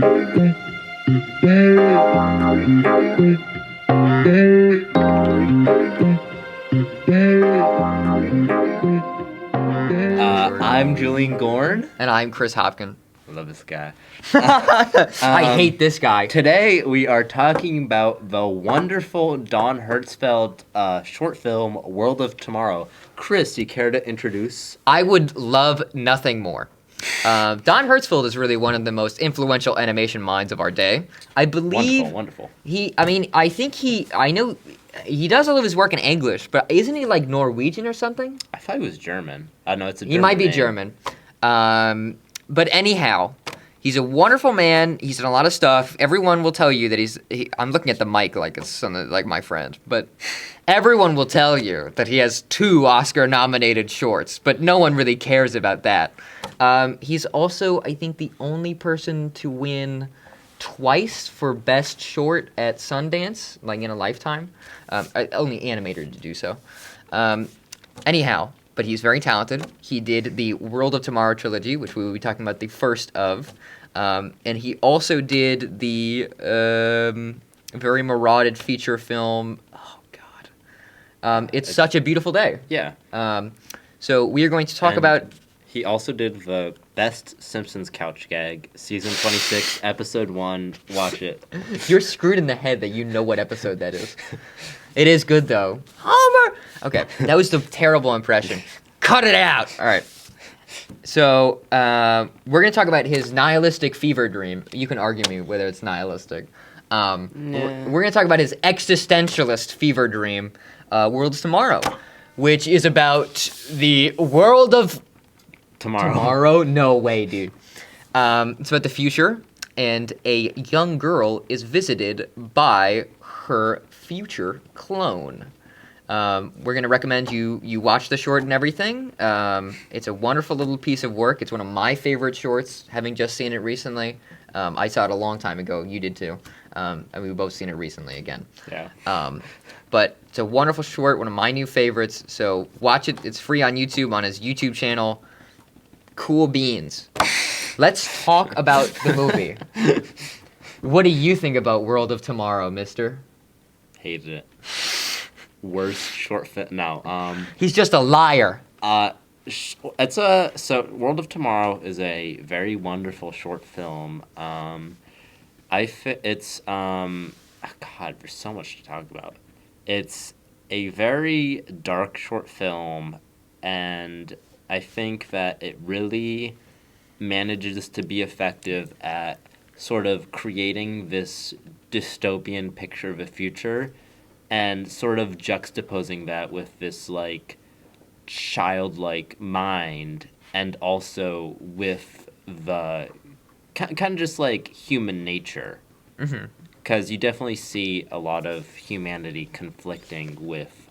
I'm Julian Gorn. And I'm Chris Hopkin. I love this guy. I hate this guy. Today we are talking about the wonderful Don Hertzfeldt short film, World of Tomorrow. Chris, you care to introduce? I would love nothing more. Don Hertzfeldt is really one of the most influential animation minds of our day. I believe... Wonderful. I know he does all of his work in English, but isn't he like Norwegian or something? I thought he was German. I know it's a German He might be name. German. But anyhow, he's a wonderful man. He's done a lot of stuff. Everyone will tell you that I'm looking at the mic like it's something like my friend, but everyone will tell you that he has 2 Oscar-nominated shorts, but no one really cares about that. He's also, I think, the only person to win twice for Best Short at Sundance, like in a lifetime. Only animator to do so. Anyhow, but he's very talented. He did the World of Tomorrow trilogy, which we will be talking about the first of. And he also did the very marauded feature film, oh God. It's Such a Beautiful Day. Yeah. So we are going to talk about... He also did the Best Simpsons Couch Gag, Season 26, Episode 1. Watch it. You're screwed in the head that you know what episode that is. It is good, though. Homer! Okay, that was the terrible impression. Cut it out! All right. So, we're going to talk about his nihilistic fever dream. You can argue me whether it's nihilistic. We're going to talk about his existentialist fever dream, World of Tomorrow, which is about the world of... Tomorrow? No way, dude. It's about the future, and a young girl is visited by her future clone. We're going to recommend you watch the short and everything. It's a wonderful little piece of work. It's one of my favorite shorts, having just seen it recently. I saw it a long time ago. You did too. And we've both seen it recently again. Yeah. But it's a wonderful short, one of my new favorites. So watch it. It's free on YouTube, on his YouTube channel. Cool beans. Let's talk about the movie. What do you think about World of Tomorrow, mister? Hated it. Worst short film. No. He's just a liar. World of Tomorrow is a very wonderful short film. God, there's so much to talk about. It's a very dark short film, and I think that it really manages to be effective at sort of creating this dystopian picture of a future and sort of juxtaposing that with this, like, childlike mind and also with the kind of just, like, human nature. Mm-hmm. Because you definitely see a lot of humanity conflicting with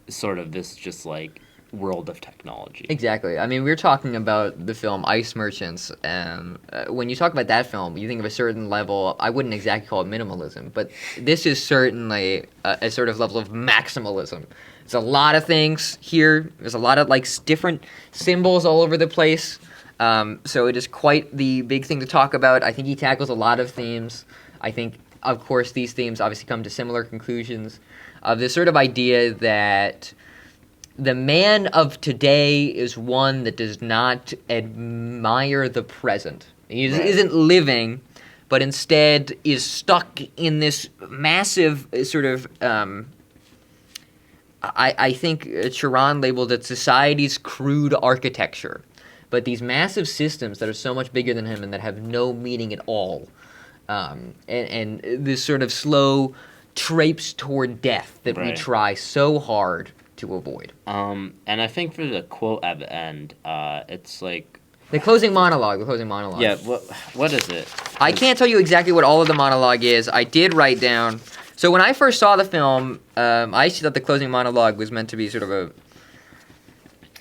sort of this just, like, world of technology. Exactly. I mean, we're talking about the film Ice Merchants, and when you talk about that film, you think of a certain level. I wouldn't exactly call it minimalism, but this is certainly a sort of level of maximalism. There's a lot of things here. There's a lot of like different symbols all over the place. So it is quite the big thing to talk about. I think he tackles a lot of themes. I think, of course, these themes obviously come to similar conclusions of this sort of idea that the man of today is one that does not admire the present. He isn't living, but instead is stuck in this massive sort of, I think Chiron labeled it society's crude architecture. But these massive systems that are so much bigger than him and that have no meaning at all. And this sort of slow traipse toward death that we try so hard to avoid. And I think for the quote at the end, it's like... The closing monologue. Yeah, what is it? I can't tell you exactly what all of the monologue is. I did write down... So when I first saw the film, I actually thought the closing monologue was meant to be sort of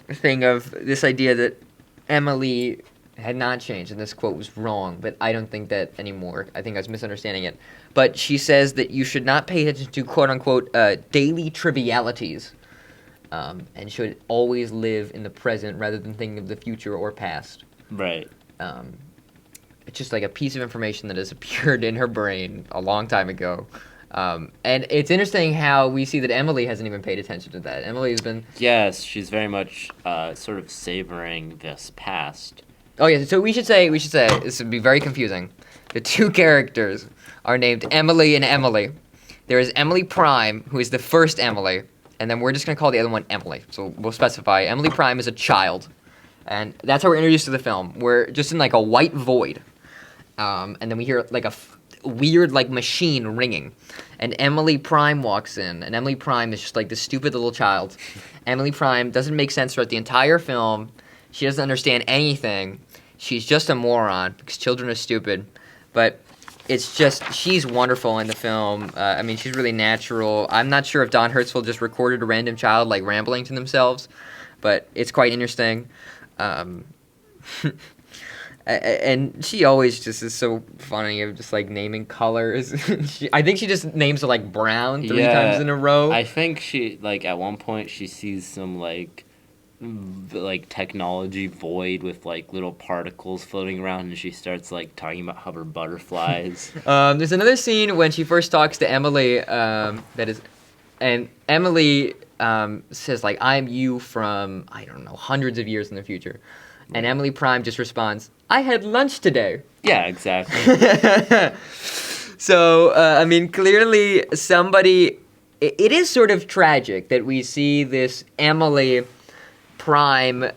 a thing of this idea that Emily had not changed, and this quote was wrong, but I don't think that anymore. I think I was misunderstanding it. But she says that you should not pay attention to, quote-unquote, daily trivialities, and should always live in the present rather than thinking of the future or past. Right. just like a piece of information that has appeared in her brain a long time ago. And it's interesting how we see that Emily hasn't even paid attention to that. Emily has been... Yes, she's very much sort of savoring this past. Oh, yeah, so we should say, this would be very confusing. The two characters are named Emily and Emily. There is Emily Prime, who is the first Emily, and then we're just going to call the other one Emily. So we'll specify Emily Prime is a child. And that's how we're introduced to the film. We're just in like a white void. And then we hear like a weird like machine ringing. And Emily Prime walks in. And Emily Prime is just like this stupid little child. Emily Prime doesn't make sense throughout the entire film. She doesn't understand anything. She's just a moron because children are stupid. But it's just, she's wonderful in the film. I mean, she's really natural. I'm not sure if Don Hertzfeldt just recorded a random child like rambling to themselves. But it's quite interesting. And she always just is so funny of just like naming colors. I think she just names it like brown three times in a row. I think she like at one point she sees some like technology void with like little particles floating around, and she starts like talking about how her butterflies. There's another scene when she first talks to Emily. And Emily says like, "I'm you from I don't know hundreds of years in the future," and Emily Prime just responds, "I had lunch today." Yeah, exactly. So I mean, clearly somebody. It is sort of tragic that we see this Emily Prime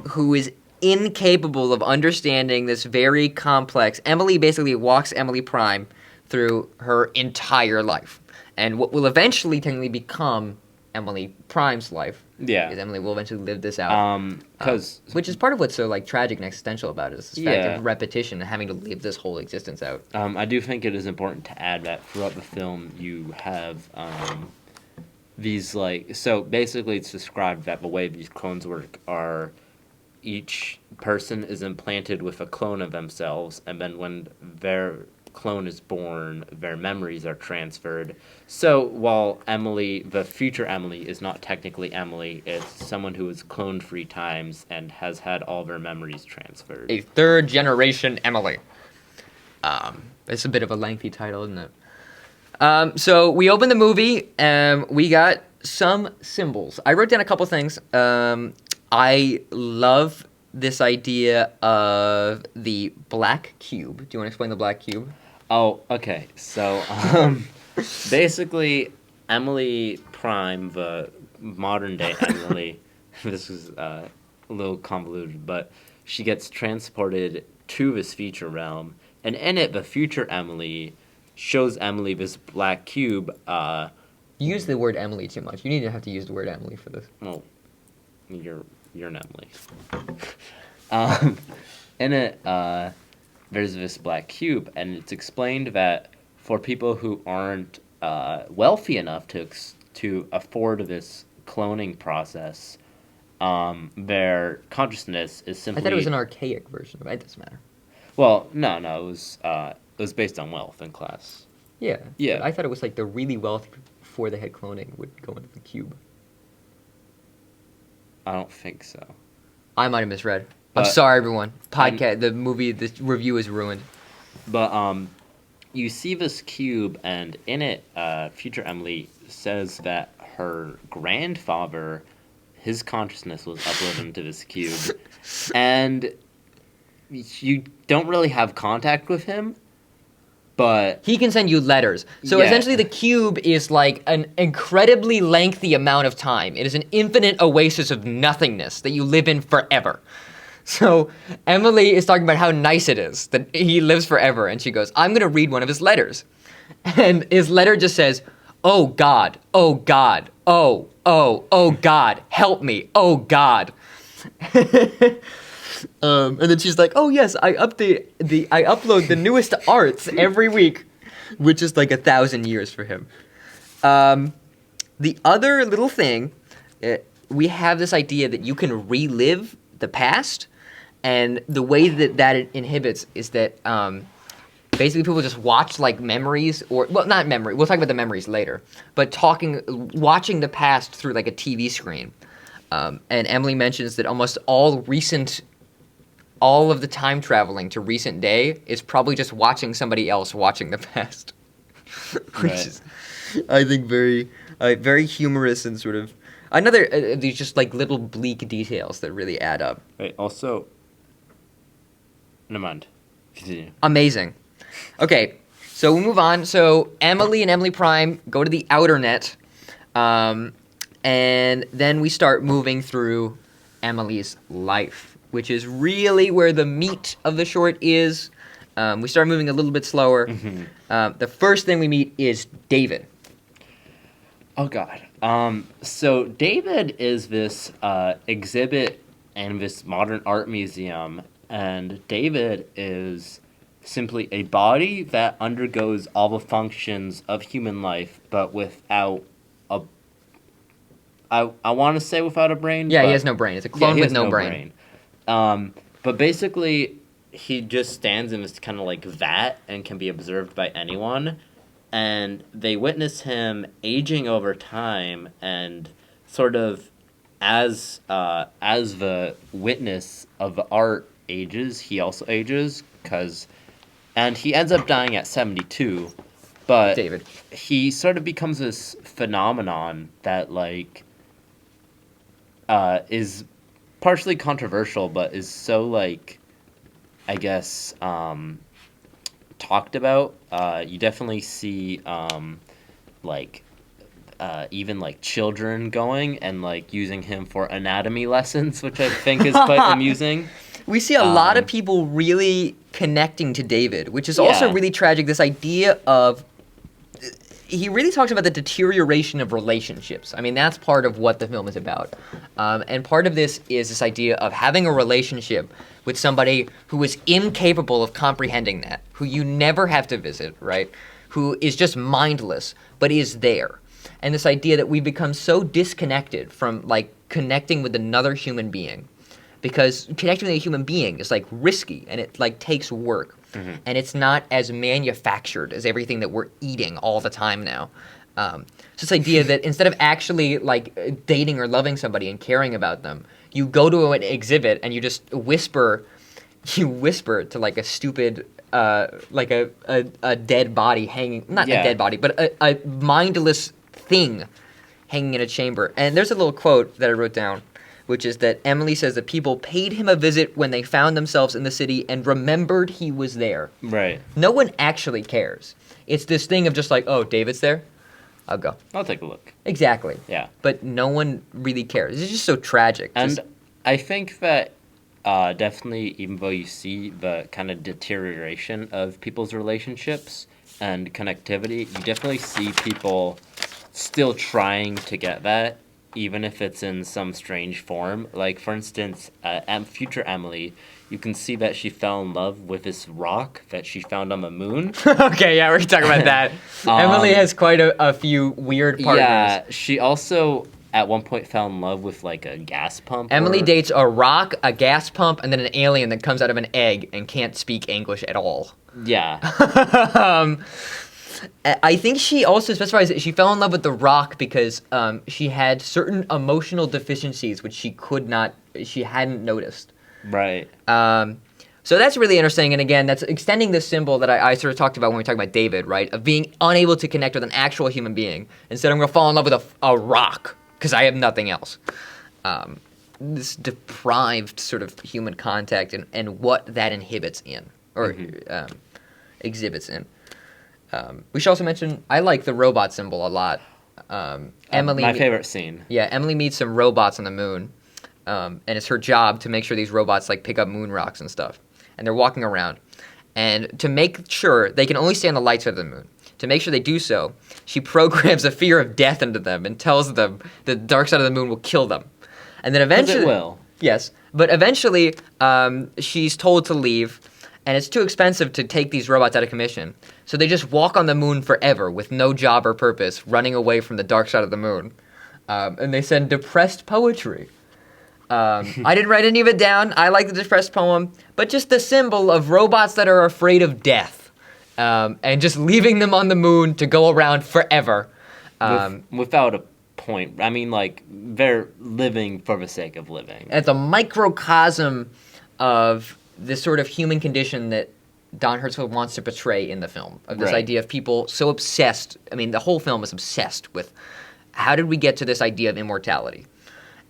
who is incapable of understanding this very complex. Emily basically walks Emily Prime through her entire life. And what will eventually technically become Emily Prime's life. Yeah. Because Emily will eventually live this out. Which is part of what's so like tragic and existential about it, is this fact of repetition and having to live this whole existence out. I do think it is important to add that throughout the film you have these like, so basically it's described that the way these clones work are each person is implanted with a clone of themselves, and then when their clone is born, their memories are transferred. So while Emily, the future Emily, is not technically Emily, it's someone who was cloned 3 times and has had all their memories transferred. A third generation Emily. It's a bit of a lengthy title, isn't it? So we open the movie, and we got some symbols. I wrote down a couple things. I love this idea of the black cube. Do you want to explain the black cube? Oh, okay. So, basically, Emily Prime, the modern-day Emily, this is a little convoluted, but she gets transported to this future realm, and in it, the future Emily shows Emily this black cube. You use the word Emily too much. You need to have to use the word Emily for this. Well, you're an Emily. In it, there's this black cube, and it's explained that for people who aren't wealthy enough to afford this cloning process, their consciousness is simply... I thought it was an archaic version of it. It doesn't matter. Well, no, it was based on wealth and class. Yeah. Yeah. I thought it was like the really wealthy before they had cloning would go into the cube. I don't think so. I might have misread. I'm sorry, everyone. The review is ruined. But you see this cube, and in it, future Emily says that her grandfather, his consciousness was uploaded into this cube, and you don't really have contact with him, but... He can send you letters. So essentially the cube is like an incredibly lengthy amount of time. It is an infinite oasis of nothingness that you live in forever. So Emily is talking about how nice it is that he lives forever, and she goes, "I'm going to read one of his letters." And his letter just says, "Oh God, oh God, oh God, help me, oh God." And then she's like, "Oh yes, I upload the newest arts every week," which is like 1,000 years for him. The other little thing, we have this idea that you can relive the past, and the way that it inhibits is that basically people just watch like memories, or well, not memory. We'll talk about the memories later, but watching the past through like a TV screen. And Emily mentions that almost all recent all of the time traveling to recent day is probably just watching somebody else watching the past. Which is, I think, very humorous and sort of another these just like little bleak details that really add up. Wait, also, never mind. Continue. Amazing. Okay, so we move on. So Emily and Emily Prime go to the outer net, and then we start moving through Emily's life, which is really where the meat of the short is. We start moving a little bit slower. Mm-hmm. The first thing we meet is David. Oh, God. So David is this exhibit in this modern art museum, and David is simply a body that undergoes all the functions of human life, but without a... I want to say without a brain. Yeah, he has no brain. It's a clone with no brain. But basically, he just stands in this kind of like vat and can be observed by anyone. And they witness him aging over time, and sort of as the witness of the art ages, he also ages, and he ends up dying at 72. But David. He sort of becomes this phenomenon that like is partially controversial, but is so like, I guess, talked about. You definitely see even like children going and like using him for anatomy lessons, which I think is quite amusing. We see a lot of people really connecting to David, which is also really tragic. This idea of he really talks about the deterioration of relationships. I mean, that's part of what the film is about. And part of this is this idea of having a relationship with somebody who is incapable of comprehending that, who you never have to visit, right? Who is just mindless, but is there. And this idea that we become so disconnected from, like, connecting with another human being. Because connecting with a human being is, like, risky, and it, like, takes work. Mm-hmm. And it's not as manufactured as everything that we're eating all the time now. So this idea that instead of actually, like, dating or loving somebody and caring about them, you go to an exhibit and you just whisper to, like, a stupid, like, a dead body hanging, not a dead body, but a mindless thing hanging in a chamber. And there's a little quote that I wrote down, which is that Emily says that people paid him a visit when they found themselves in the city and remembered he was there. Right. No one actually cares. It's this thing of just like, oh, David's there? I'll go. I'll take a look. Exactly. Yeah. But no one really cares. It's just so tragic. And I think that definitely, even though you see the kind of deterioration of people's relationships and connectivity, you definitely see people still trying to get that, even if it's in some strange form. Like, for instance, future Emily, you can see that she fell in love with this rock that she found on the moon. Okay, yeah, we're going to talk about that. Emily has quite a few weird partners. Yeah, she also, at one point, fell in love with, like, a gas pump. Emily dates a rock, a gas pump, and then an alien that comes out of an egg and can't speak English at all. Yeah. I think she also specifies that she fell in love with the rock because she had certain emotional deficiencies which she hadn't noticed. Right. So that's really interesting, and again, that's extending the symbol that I sort of talked about when we talked about David, right? Of being unable to connect with an actual human being. Instead, I'm going to fall in love with a rock because I have nothing else. This deprived sort of human contact and what that inhibits in, or exhibits in. We should also mention, I like the robot symbol a lot. Emily, my favorite scene. Yeah, Emily meets some robots on the moon, and it's her job to make sure these robots like pick up moon rocks and stuff. And they're walking around, and to make sure they can only stay on the light side of the moon. To make sure they do so, she programs a fear of death into them and tells them the dark side of the moon will kill them. And then eventually, it will. Yes, but eventually, she's told to leave. And it's too expensive to take these robots out of commission. So they just walk on the moon forever with no job or purpose, running away from the dark side of the moon. And they send depressed poetry. I didn't write any of it down. I like the depressed poem. But just the symbol of robots that are afraid of death. And just leaving them on the moon to go around forever. Without a point. I mean, like, they're living for the sake of living. It's a microcosm of this sort of human condition that Don Hertzfeldt wants to portray in the film, of this Right. idea of people so obsessed. I mean, the whole film is obsessed with how did we get to this idea of immortality?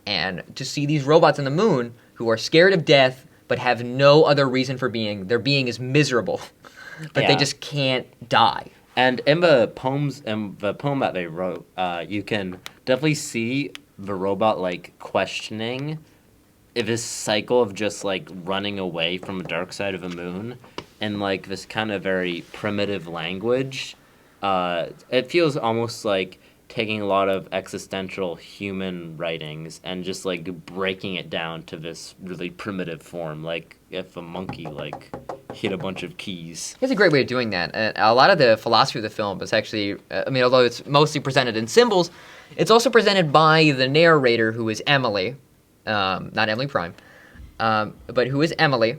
And to see these robots on the moon who are scared of death but have no other reason for being. Their being is miserable, but they Yeah. just can't die. And in the poem that they wrote, you can definitely see the robot like questioning if this cycle of just like running away from the dark side of the moon in like this kind of very primitive language. It feels almost like taking a lot of existential human writings and just like breaking it down to this really primitive form, like if a monkey like hit a bunch of keys. It's a great way of doing that. And a lot of the philosophy of the film is actually, I mean, although it's mostly presented in symbols, it's also presented by the narrator, who is Emily, not Emily Prime, but who is Emily,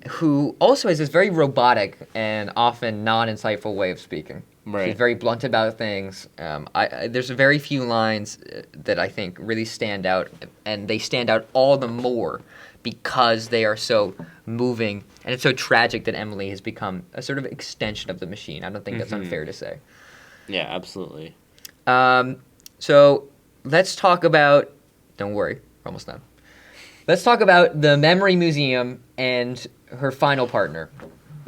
who also has this very robotic and often non-insightful way of speaking. Right. She's very blunt about things. There's very few lines that I think really stand out, and they stand out all the more because they are so moving, and it's so tragic that Emily has become a sort of extension of the machine. I don't think that's unfair to say. Yeah, absolutely. So let's talk about... Don't worry, we're almost done. Let's talk about the Memory Museum and her final partner.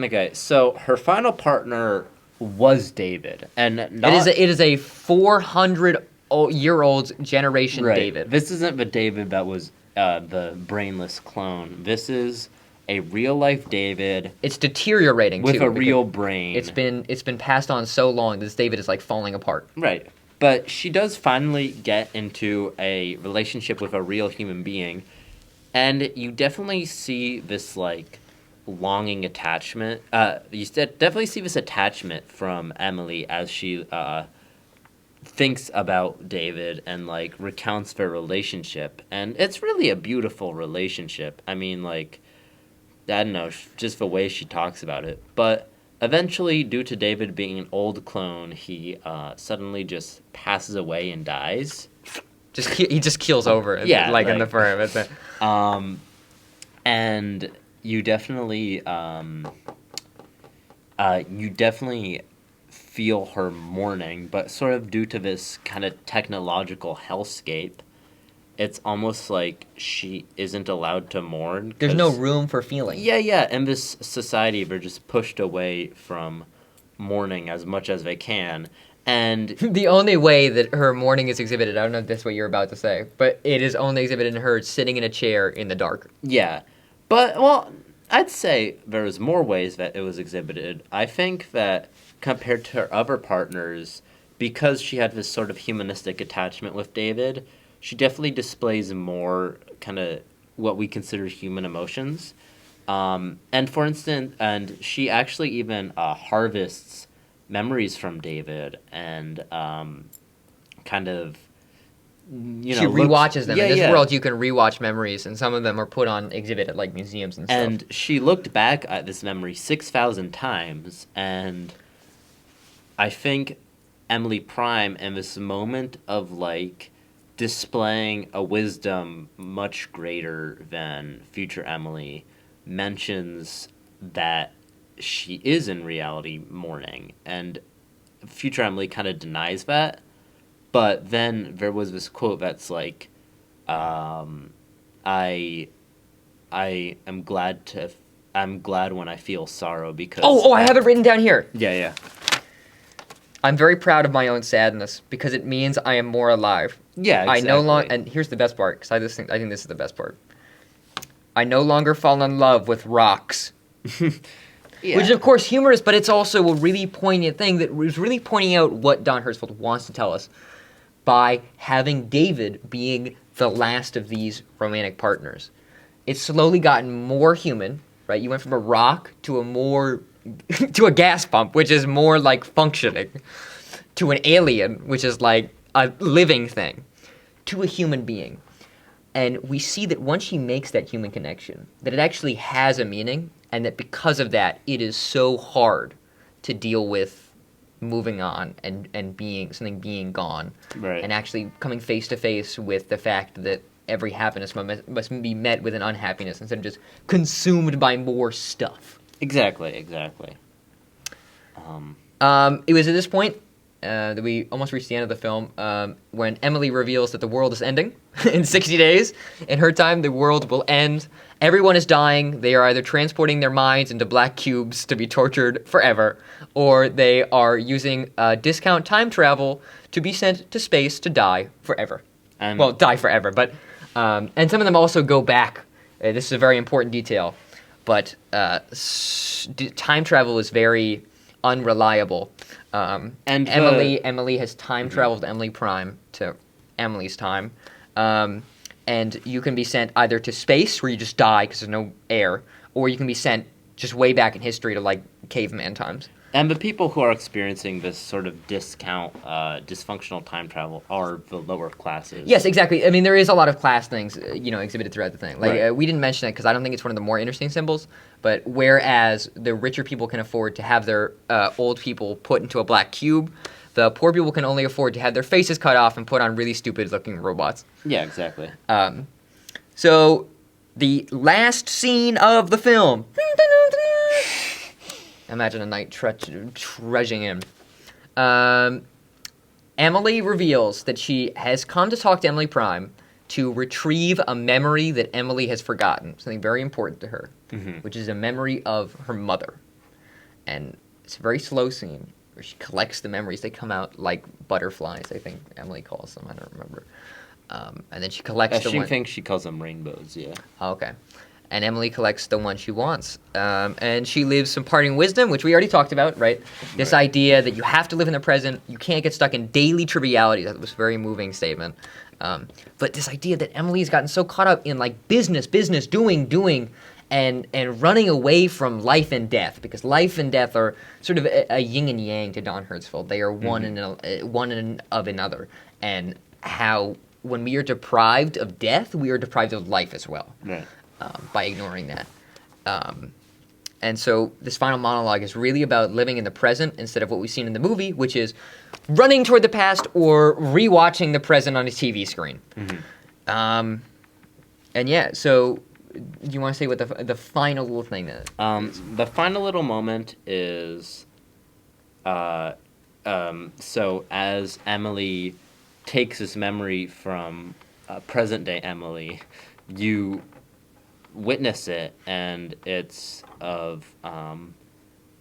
Okay, so her final partner was David, and not, It is a 400-year-old generation right. David. This isn't the David that was the brainless clone. This is a real life David It's deteriorating with too, a real because brain. It's been passed on so long that this David is like falling apart. Right. But she does finally get into a relationship with a real human being, and you definitely see this like longing attachment. Definitely see this attachment from Emily as she thinks about David and like recounts their relationship, and it's really a beautiful relationship. I mean, like, I don't know, just the way she talks about it. But eventually, due to David being an old clone, he suddenly just passes away and dies. He just keels over. Yeah, like in like- the firm. It's a, And you definitely feel her mourning, but sort of due to this kind of technological hellscape, it's almost like she isn't allowed to mourn. there's no 'cause- room for feeling. Yeah. In this society, they're just pushed away from mourning as much as they can. And The only way that her mourning is exhibited, I don't know if that's what you're about to say, but it is only exhibited in her sitting in a chair in the dark. yeah. But, well, I'd say there's more ways that it was exhibited. I think that compared to her other partners, because she had this sort of humanistic attachment with David, she definitely displays more kind of what we consider human emotions. And for instance, and she actually even harvests memories from David and kind of, you know, She looks- rewatches them. Yeah, in this yeah. world, you can rewatch memories, and some of them are put on exhibit at like museums and stuff. And she looked back at this memory 6,000 times, and I think Emily Prime, in this moment of like displaying a wisdom much greater than future Emily, mentions that she is in reality mourning, and future Emily kind of denies that. But then there was this quote that's like, I am glad when I feel sorrow because... Oh, I have it written down here. Yeah. I'm very proud of my own sadness because it means I am more alive. Yeah, I no longer, exactly. and here's the best part, because I think this is the best part. I no longer fall in love with rocks. Yeah. Which is, of course, humorous, but it's also a really poignant thing that was really pointing out what Don Hertzfeldt wants to tell us by having David being the last of these romantic partners. It's slowly gotten more human, right? You went from a rock to to a gas pump, which is more like functioning, to an alien, which is like a living thing, to a human being. And we see that once she makes that human connection, that it actually has a meaning, and that because of that, it is so hard to deal with moving on and being gone. Right. And actually coming face to face with the fact that every happiness must be met with an unhappiness instead of just consumed by more stuff. Exactly. It was at this point that we almost reached the end of the film when Emily reveals that the world is ending in 60 days. In her time, the world will end. Everyone is dying. They are either transporting their minds into black cubes to be tortured forever, or they are using discount time travel to be sent to space to die forever. Well, die forever, but and some of them also go back. This is a very important detail, but time travel is very unreliable. And Emily has time traveled Emily Prime to Emily's time, and you can be sent either to space where you just die because there's no air, or you can be sent just way back in history to like caveman times. And the people who are experiencing this sort of dysfunctional time travel are the lower classes. Yes, exactly. I mean, there is a lot of class things, exhibited throughout the thing. Like, right. We didn't mention it because I don't think it's one of the more interesting symbols, but whereas the richer people can afford to have their old people put into a black cube, the poor people can only afford to have their faces cut off and put on really stupid-looking robots. Yeah, exactly. So, the last scene of the film... Imagine a knight trudging in. Emily reveals that she has come to talk to Emily Prime to retrieve a memory that Emily has forgotten, something very important to her, which is a memory of her mother. And it's a very slow scene where she collects the memories. They come out like butterflies, I think Emily calls them. I don't remember. And then she collects the one... She thinks she calls them rainbows, yeah. Oh, okay. And Emily collects the one she wants. And she leaves some parting wisdom, which we already talked about, right? This idea that you have to live in the present. You can't get stuck in daily trivialities. That was a very moving statement. But this idea that Emily's gotten so caught up in, like, business, doing, and running away from life and death. Because life and death are sort of a yin and yang to Don Hertzfeldt. They are one in of another. And how when we are deprived of death, we are deprived of life as well. Right. By ignoring that. And so this final monologue is really about living in the present instead of what we've seen in the movie, which is running toward the past or rewatching the present on a TV screen. And yeah, so do you want to say what the final little thing is? The final little moment is, so as Emily takes this memory from present-day Emily, you witness it, and it's of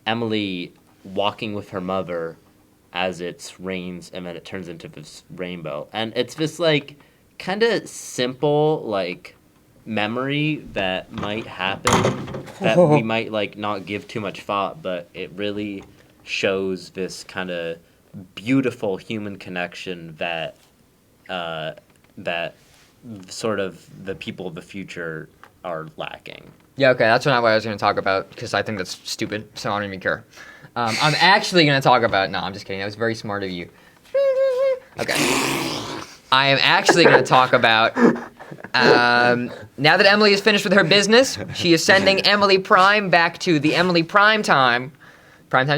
Emily walking with her mother as it rains, and then it turns into this rainbow. And it's this, like, kind of simple, like, memory that might happen, that we might, like, not give too much thought, but it really shows this kind of beautiful human connection that sort of the people of the future are lacking. Yeah, okay, that's not what I was going to talk about, because I think that's stupid, so I don't even care. I'm actually going to talk about... No, I'm just kidding. That was very smart of you. Okay. I am actually going to talk about... now that Emily is finished with her business, she is sending Emily Prime back to the Emily primetime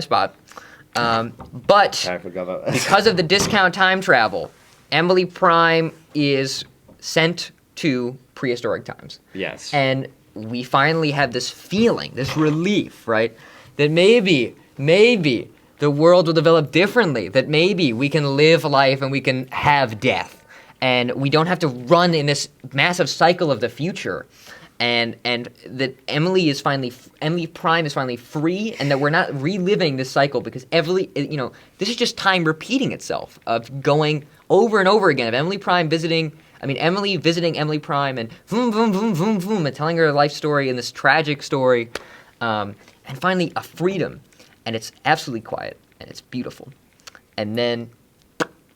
spot. But I forgot about that. Because of the discount time travel, Emily Prime is sent to prehistoric times. Yes. And we finally have this feeling, this relief, right? That maybe the world will develop differently. That maybe we can live life and we can have death. And we don't have to run in this massive cycle of the future. And that Emily Prime is finally free, and that we're not reliving this cycle because this is just time repeating itself of going over and over again of Emily visiting Emily Prime and boom, boom, boom, boom, boom, and telling her life story and this tragic story, and finally a freedom, and it's absolutely quiet and it's beautiful, and then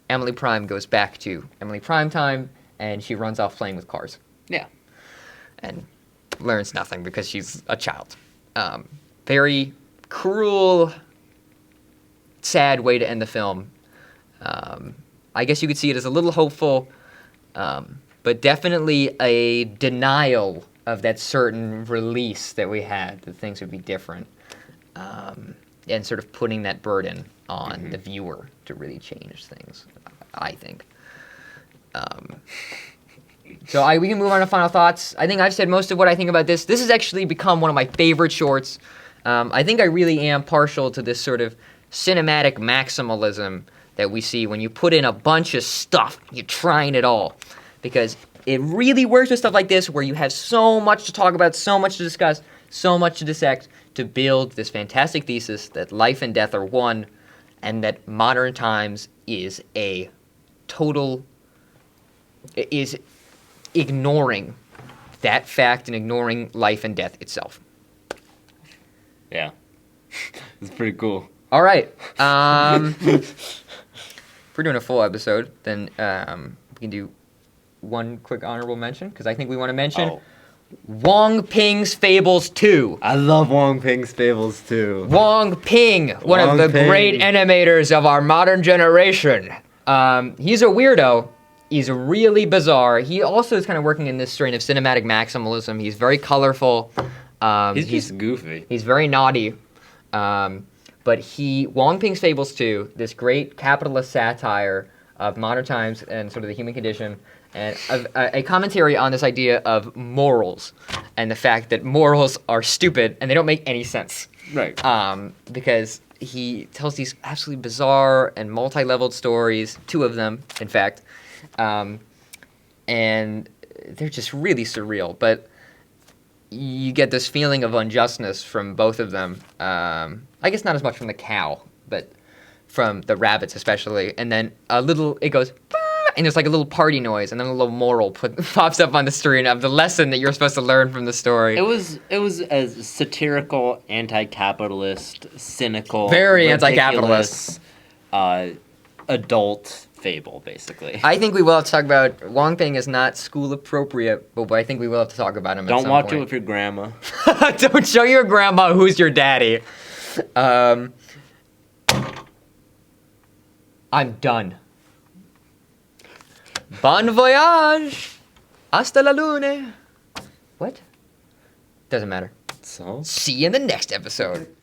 Emily Prime goes back to Emily Prime time, and she runs off playing with cars. Yeah. And learns nothing because she's a child. Very cruel, sad way to end the film. I guess you could see it as a little hopeful, but definitely a denial of that certain release that we had, that things would be different. And sort of putting that burden on the viewer to really change things, I think. So we can move on to final thoughts. I think I've said most of what I think about this. This has actually become one of my favorite shorts. I think I really am partial to this sort of cinematic maximalism that we see when you put in a bunch of stuff, you're trying it all. Because it really works with stuff like this where you have so much to talk about, so much to discuss, so much to dissect to build this fantastic thesis that life and death are one and that modern times is ignoring that fact and ignoring life and death itself. Yeah. It's pretty cool. All right. If we're doing a full episode, then we can do one quick honorable mention, because I think we want to mention Wong Ping's Fables 2. I love Wong Ping's Fables 2. Wong Ping, one of the great animators of our modern generation. He's a weirdo. He's really bizarre. He also is kind of working in this strain of cinematic maximalism. He's very colorful. He's just goofy. He's very naughty. But Wong Ping's Fables 2, this great capitalist satire of modern times and sort of the human condition, and a commentary on this idea of morals and the fact that morals are stupid and they don't make any sense. Right. Because he tells these absolutely bizarre and multi-leveled stories, 2 of them, in fact, and they're just really surreal. But you get this feeling of unjustness from both of them. I guess not as much from the cow, but from the rabbits especially. And then it goes, and there's like a little party noise, and then a little moral pops up on the screen of the lesson that you're supposed to learn from the story. It was a satirical, anti-capitalist, cynical, very anti-capitalist, adult fable, basically. I think we will have to talk about Wong Ping is not school appropriate, but I think we will have to talk about him. Don't watch it with your grandma. Don't show your grandma who's your daddy. I'm done. Bon voyage. Hasta la lune. What? Doesn't matter. So? See you in the next episode.